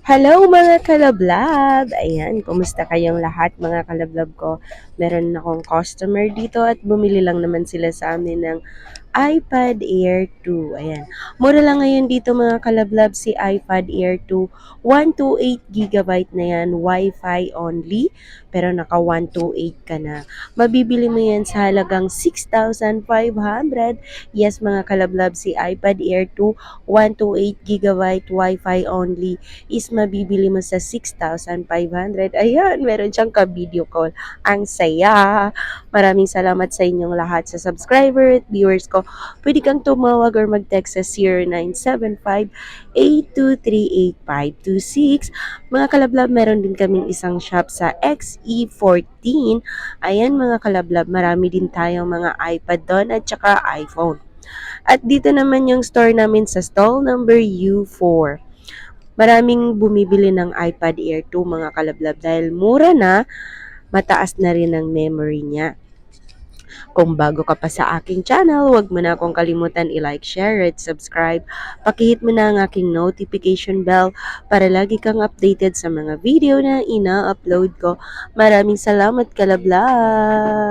Hello mga kalablab! Ayan, kumusta kayong lahat mga kalablab ko? Meron akong customer dito at bumili lang naman sila sa amin ng iPad Air 2. Ayan. Mura lang ngayon dito mga kalablab si iPad Air 2. 128 GB na yan, Wi-Fi only. Pero naka 128 ka na. Mabibili mo yan sa halagang 6,500. Yes mga kalablab, si iPad Air 2, 128 GB Wi-Fi only is mabibili mo sa 6,500. Ayan, meron siyang ka-video call. Ang saya! Maraming salamat sa inyong lahat sa subscriber at viewers ko. Pwede kang tumawag or mag-text sa 0975-823-8526. Mga kalablab, meron din kaming isang shop sa XE14. Ayan mga kalablab, marami din tayong mga iPad doon at saka iPhone. At dito naman yung store namin sa stall number U4. Maraming bumibili ng iPad Air 2 mga kalablab dahil mura na, mataas na rin ang memory niya. Kung bago ka pa sa aking channel, huwag mo na akong kalimutan i-like, share, at subscribe. Pakihit mo na ang aking notification bell para lagi kang updated sa mga video na ina-upload ko. Maraming salamat, kalablab!